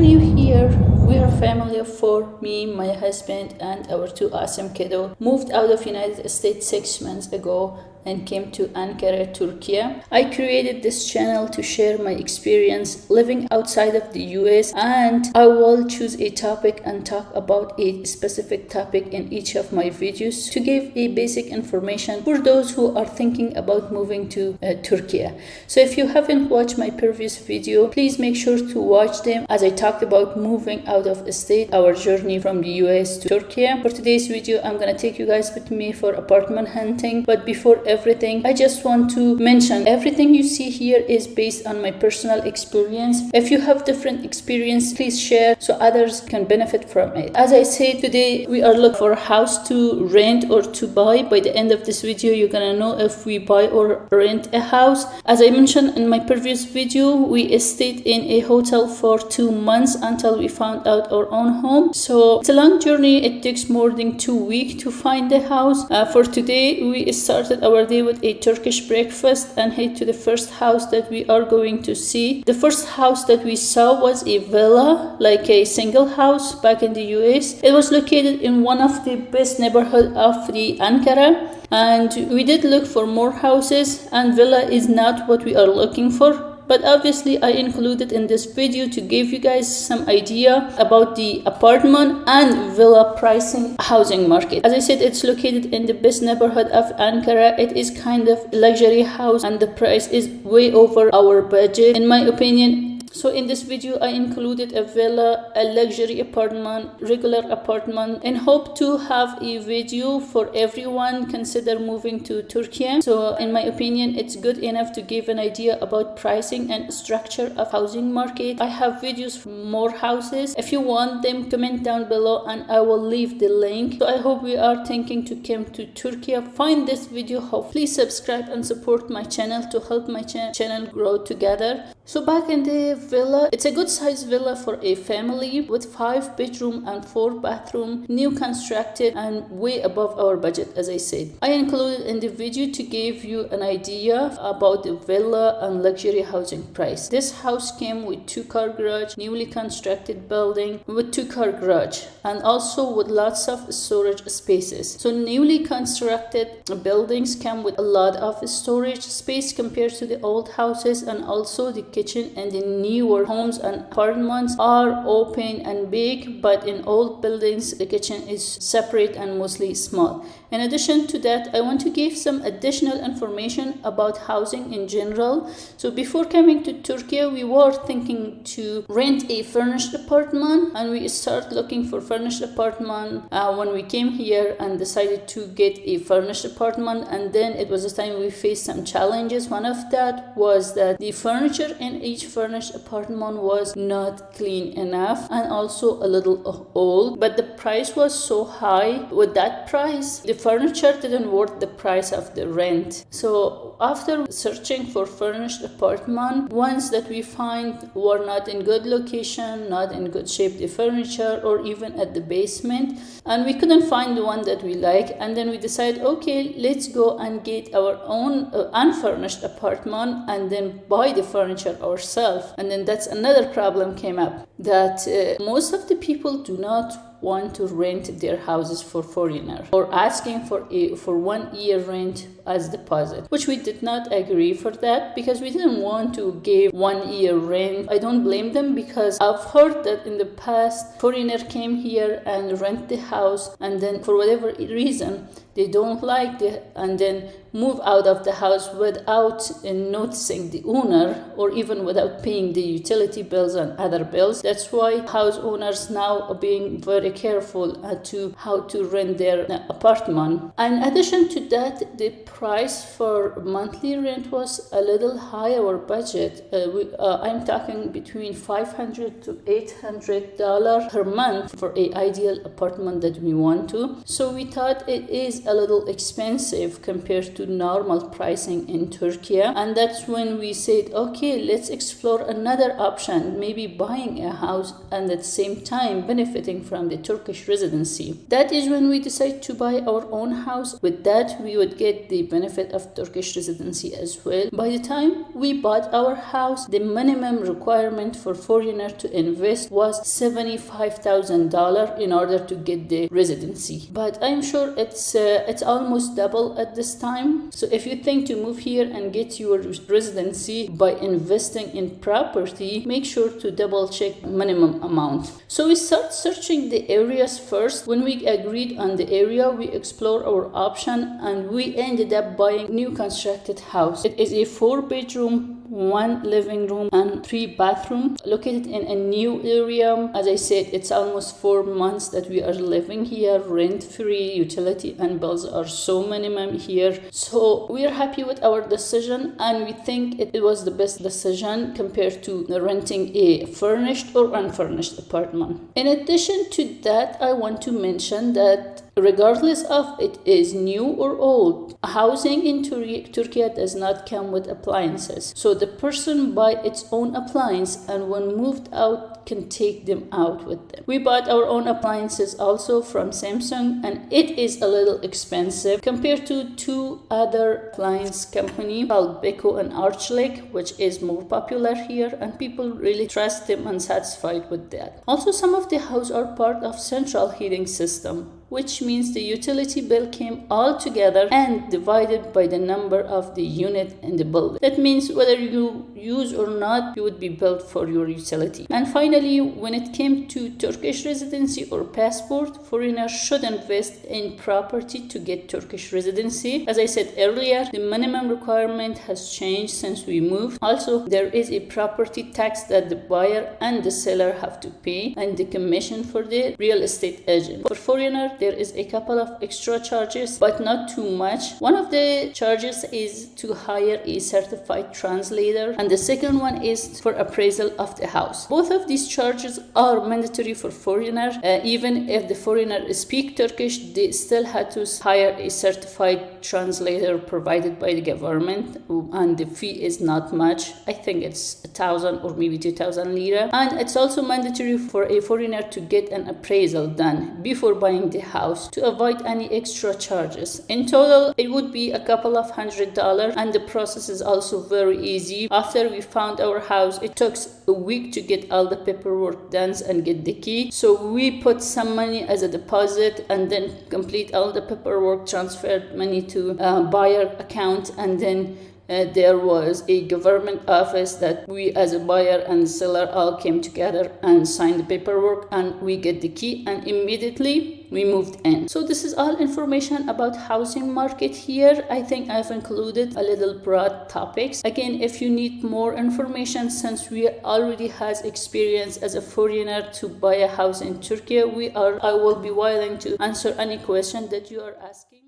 new here. We are a family of 4. Me, my husband, and our 2 awesome kiddos moved out of United States 6 months ago and came to Ankara, Turkey. I created this channel to share my experience living outside of the US, and I will choose a topic and talk about a specific topic in each of my videos to give a basic information for those who are thinking about moving to Turkey. So if you haven't watched my previous video, please make sure to watch them as I talked about moving out of the state, our journey from the US to Turkey. For today's video, I'm gonna take you guys with me for apartment hunting, but before everything, I just want to mention everything you see here is based on my personal experience. If you have different experience, please share so others can benefit from it. As I said, today we are looking for a house to rent or to buy. By the end of this video, you're gonna know if we buy or rent a house. As I mentioned in my previous video, we stayed in a hotel for 2 months until we found out our own home. So it's a long journey. It takes more than 2 weeks to find the house. For today, we started our day with a Turkish breakfast and head to the first house that we are going to see. The first house that we saw was a villa, like a single house back in the US. It was located in one of the best neighborhoods of the Ankara, and we did look for more houses, and villa is not what we are looking for. But obviously I included in this video to give you guys some idea about the apartment and villa pricing housing market. As I said, it's located in the best neighborhood of Ankara. It is kind of luxury house and the price is way over our budget, in my opinion. So in this video, I included a villa, a luxury apartment, regular apartment, and hope to have a video for everyone consider moving to Turkey. So in my opinion, it's good enough to give an idea about pricing and structure of housing market. I have videos for more houses. If you want them, comment down below and I will leave the link. So I hope we are thinking to come to Turkey. Find this video helpful. Please subscribe and support my channel to help my channel grow together. So back in the villa, it's a good size villa for a family with 5 bedroom and 4 bathroom, new constructed and way above our budget. As I said, I included in the video to give you an idea about the villa and luxury housing price. This house came with 2-car garage, newly constructed building with 2-car garage, and also with lots of storage spaces. So newly constructed buildings come with a lot of storage space compared to the old houses, and also the kitchen and the newer homes and apartments are open and big, but in old buildings the kitchen is separate and mostly small. In addition to that, I want to give some additional information about housing in general. So before coming to Turkey, we were thinking to rent a furnished apartment, and we started looking for furnished apartment when we came here and decided to get a furnished apartment. And then it was a time we faced some challenges. One of that was that the furniture in each furnished apartment was not clean enough and also a little old, but the price was so high. With that price, the furniture didn't worth the price of the rent. So after searching for furnished apartment, ones that we find were not in good location, not in good shape, the furniture, or even at the basement, and we couldn't find the one that we like. And then we decided, okay, let's go and get our own unfurnished apartment and then buy the furniture ourselves. And then that's another problem came up, that most of the people do not want to rent their houses for foreigners or asking for 1 year rent as deposit, which we did not agree for that because we didn't want to give 1 year rent. I don't blame them, because I've heard that in the past foreigner came here and rent the house, and then for whatever reason they don't like it and then move out of the house without noticing the owner, or even without paying the utility bills and other bills. That's why house owners now are being very careful to how to rent their apartment. And in addition to that, the price for monthly rent was a little high our budget. I'm talking between $500 to $800 per month for an ideal apartment that we want to. So we thought it is a little expensive compared to normal pricing in Turkey, and that's when we said, okay, let's explore another option, maybe buying a house and at the same time benefiting from the the Turkish residency. That is when we decide to buy our own house. With that, we would get the benefit of Turkish residency as well. By the time we bought our house, the minimum requirement for foreigner to invest was $75,000 in order to get the residency. But I'm sure it's almost double at this time. So if you think to move here and get your residency by investing in property, make sure to double check minimum amount. So we start searching the areas first. When we agreed on the area, we explore our option and we ended up buying new constructed house. It is a 4-bedroom, 1 living room and 3 bathrooms located in a new area. As I said, it's almost 4 months that we are living here, rent free, utility and bills are so minimum here. So we are happy with our decision and we think it was the best decision compared to renting a furnished or unfurnished apartment. In addition to that, I want to mention that regardless of it is new or old, housing in Turkey does not come with appliances. So the person buy its own appliance and when moved out can take them out with them. We bought our own appliances also from Samsung and it is a little expensive compared to 2 other appliance company called Beko and Archlake, which is more popular here and people really trust them and satisfied with that. Also, some of the houses are part of central heating system, which means the utility bill came all together and divided by the number of the unit in the building. That means whether you use or not, you would be billed for your utility. And finally, when it came to Turkish residency or passport, foreigners should invest in property to get Turkish residency. As I said earlier, the minimum requirement has changed since we moved. Also, there is a property tax that the buyer and the seller have to pay and the commission for the real estate agent. For foreigners, there is a couple of extra charges, but not too much. One of the charges is to hire a certified translator, and the second one is for appraisal of the house. Both of these charges are mandatory for foreigners. Even if the foreigner speak Turkish, they still had to hire a certified translator provided by the government, and the fee is not much. I think it's 1,000 or maybe 2,000 lira. And it's also mandatory for a foreigner to get an appraisal done before buying the house to avoid any extra charges. In total, it would be a couple of $100 and the process is also very easy. After we found our house, it took a week to get all the paperwork done and get the key. So we put some money as a deposit and then complete all the paperwork, transferred money to buyer account, and then there was a government office that we as a buyer and seller all came together and signed the paperwork and we get the key and immediately we moved in. So this is all information about housing market here. I think I've included a little broad topics. Again, if you need more information, since we already has experience as a foreigner to buy a house in Turkey, I will be willing to answer any question that you are asking.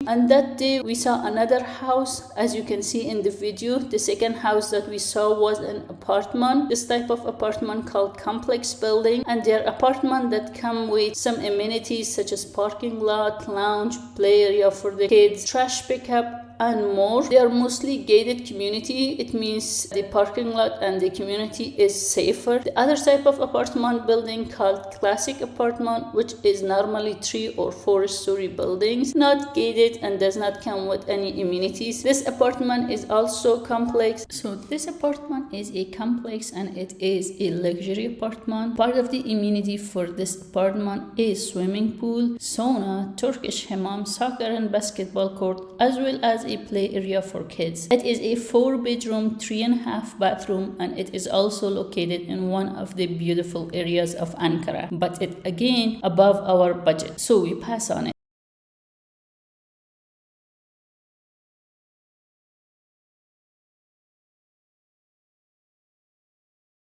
And that day we saw another house. As you can see in the video, the second house that we saw was an apartment. This type of apartment called complex building, and they're apartment that come with some amenities such as parking lot, lounge, play area for the kids, trash pickup, and more. They are mostly gated community. It means the parking lot and the community is safer. The other type of apartment building called classic apartment, which is normally 3 or 4 story buildings, not gated and does not come with any amenities. This apartment is also complex. So this apartment is a complex and it is a luxury apartment. Part of the amenity for this apartment is swimming pool, sauna, Turkish hammam, soccer and basketball court, as well as a play area for kids. It is a 4-bedroom, 3.5 bathroom, and it is also located in one of the beautiful areas of Ankara. But it again above our budget, so we pass on it.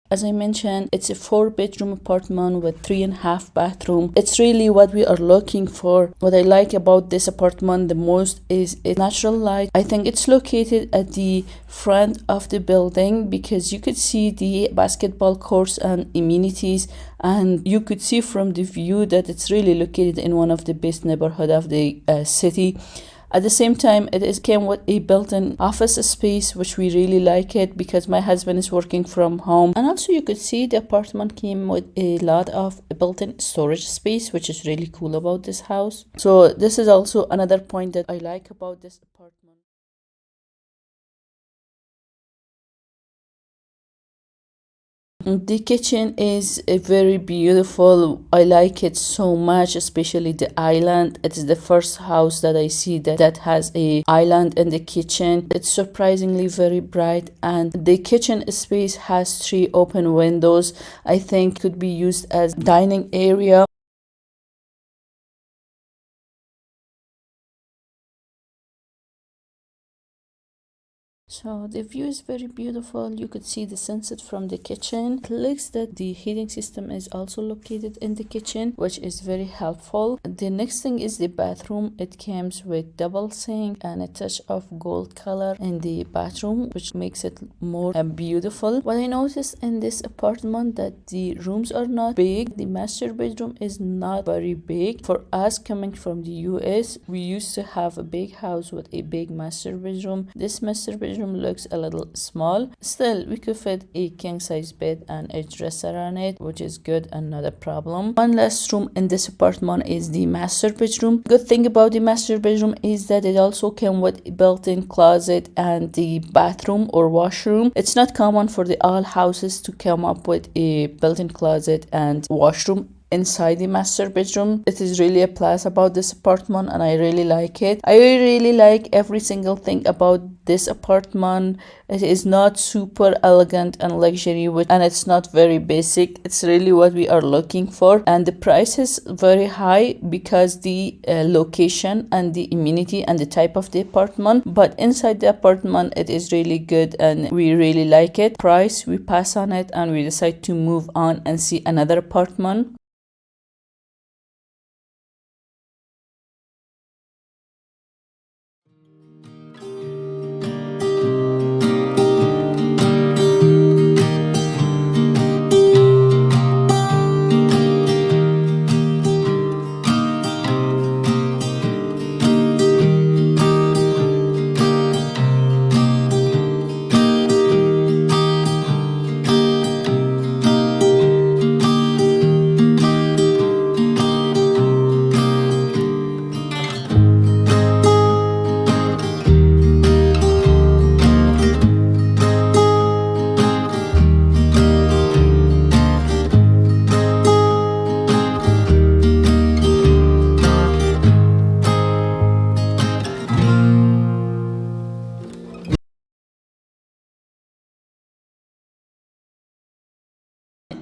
As I mentioned, it's a 4-bedroom apartment with 3.5 bathroom. It's really what we are looking for. What I like about this apartment the most is its natural light. I think it's located at the front of the building because you could see the basketball courts and amenities, and you could see from the view that it's really located in one of the best neighborhood of the city. At the same time, came with a built-in office space, which we really like it because my husband is working from home. And also you could see the apartment came with a lot of built-in storage space, which is really cool about this house. So this is also another point that I like about this apartment. The kitchen is very beautiful. I like it so much, especially the island. It is the first house that I see that has a island in the kitchen. It's surprisingly very bright, and the kitchen space has 3 open windows. I think could be used as dining area. So the view is very beautiful. You could see the sunset from the kitchen. It looks that the heating system is also located in the kitchen, which is very helpful. The next thing is the bathroom. It comes with double sink and a touch of gold color in the bathroom, which makes it more beautiful. What I noticed in this apartment that the rooms are not big. The master bedroom is not very big. For us coming from the US, we used to have a big house with a big master bedroom. This master bedroom looks a little small. Still, we could fit a king size bed and a dresser on it, which is good and not a problem. One last room in this apartment is the master bedroom. Good thing about the master bedroom is that it also came with a built-in closet and the bathroom or washroom. It's not common for the all houses to come up with a built-in closet and washroom inside the master bedroom. It is really a plus about this apartment and I really like it. I really like every single thing about this apartment. It is not super elegant and luxury, and it's not very basic. It's really what we are looking for, and the price is very high because the location and the amenity and the type of the apartment. But inside the apartment it is really good and we really like it. Price, we pass on it and we decide to move on and see another apartment.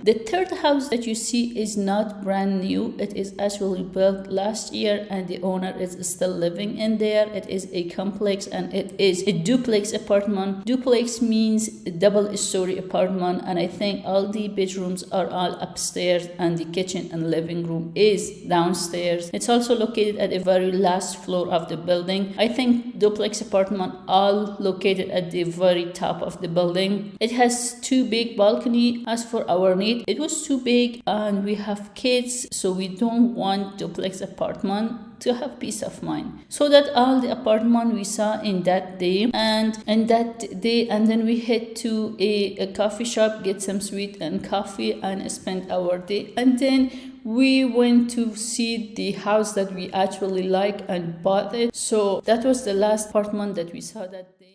The third house that you see is not brand new. It is actually built last year and the owner is still living in there. It is a complex and it is a duplex apartment. Duplex means a double-story apartment, and I think all the bedrooms are all upstairs and the kitchen and living room is downstairs. It's also located at the very last floor of the building. I think duplex apartment all located at the very top of the building. It has two big balcony. As for our need, it was too big and we have kids, so we don't want duplex apartment to have peace of mind. So that all the apartment we saw in that day, and then we head to a coffee shop, get some sweet and coffee and spend our day, and then we went to see the house that we actually like and bought it. So that was the last apartment that we saw that day.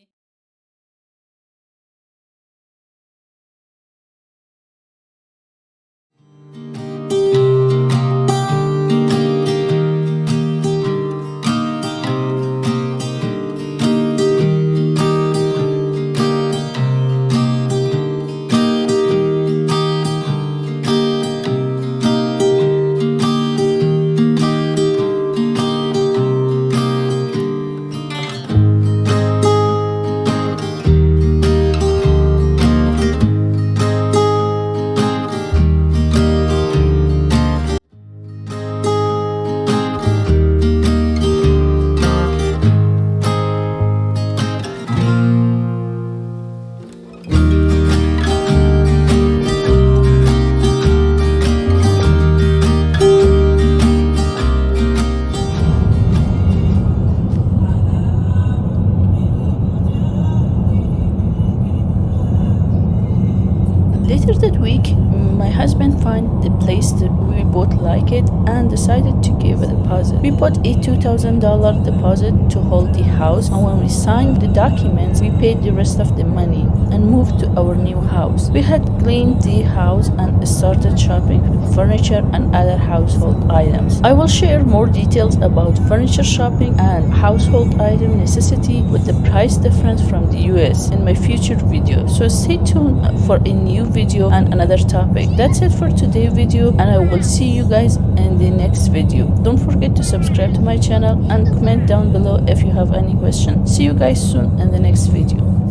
Later that week, my husband found the place that we both like it and decided to give a deposit. We put a $2,000 deposit to hold the house, and when we signed the documents, we paid the rest of the money and moved to our new house. We had cleaned the house and started shopping for furniture and other household items. I will share more details about furniture shopping and household item necessity with the price difference from the US in my future video. So stay tuned for a new video and another topic. That's it for today's video, and I will see you guys in the next video. Don't forget to subscribe to my channel and comment down below if you have any questions. See you guys soon in the next video.